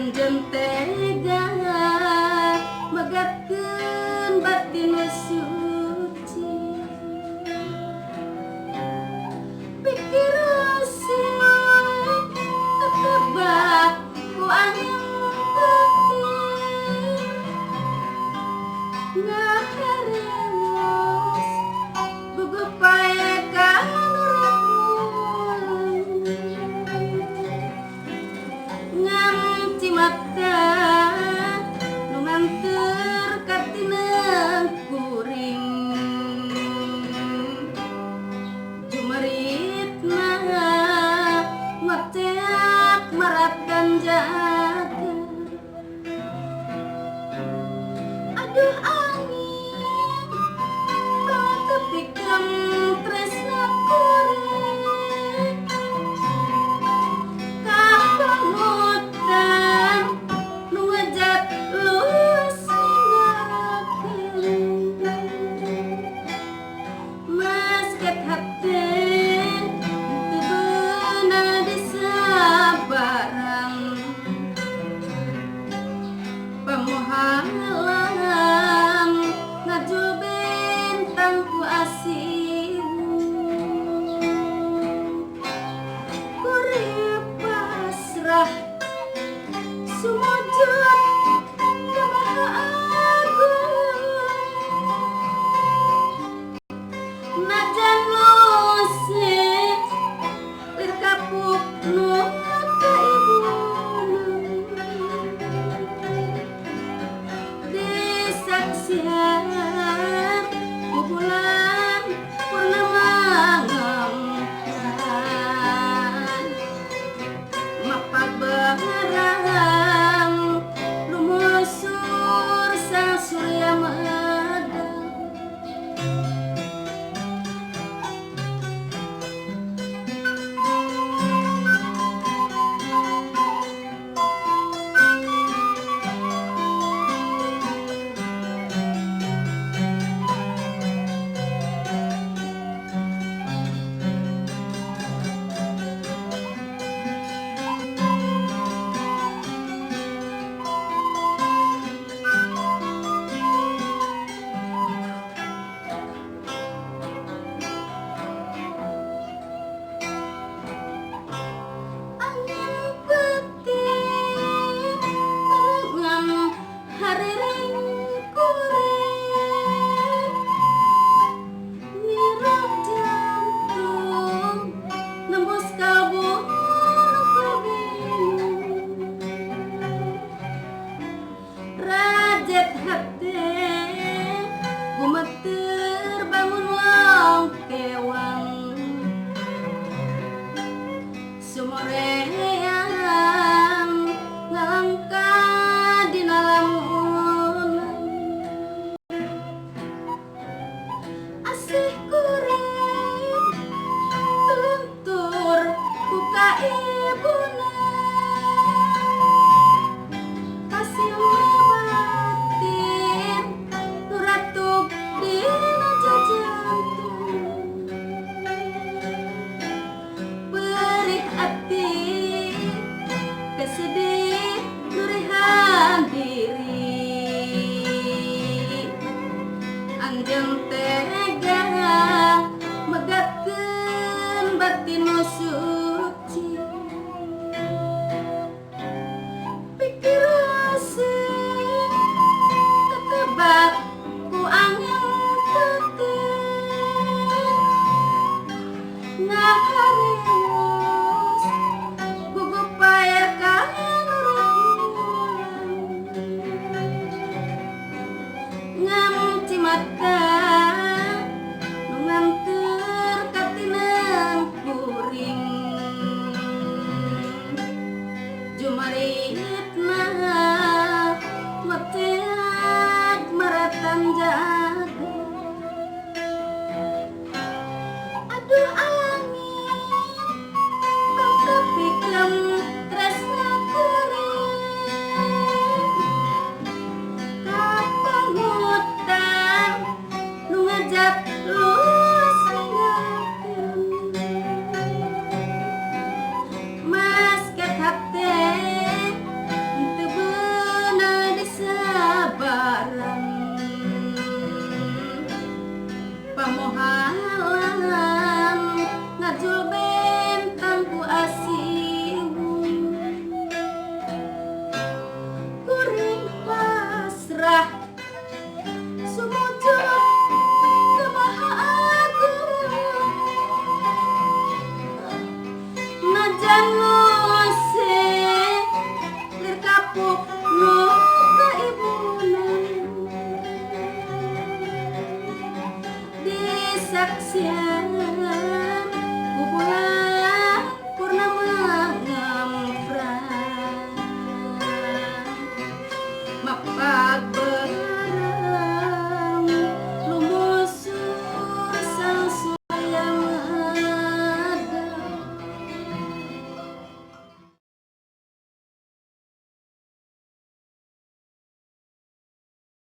anjeun tega megatkeun batin suci pikir usik ketebak ku angin putih ngaharewas gugup pae ka nuratmu ngam cimata nu nganteur ka tina kuring jumeritna ngoceak maratkan jaga aduh angin bawa kepikam tresna kuring kapanutan nu ngajak luas ninggalkeun masket hate teu beunang disabarang pamohalang ngajul bentang ku asimu kuring pasrah sumujud ka Maha Agung najan lusik lir kapuk nu ka ibuna disaksian ku bulan purnama ngampan mapabarang lumusur sang surya madang angin petir mengam hariring kuring nirang jantung nembus kalbu kabingung rajet hate gumeter bangun wong kewang sumoreang ngalangka dina lamunan asih kuring tuluntur buka ibuna kasih batin nuratuk dina jajantung perih hati kesedih nurihan diri anjeun tega megatkeun batin nu suci kesaksian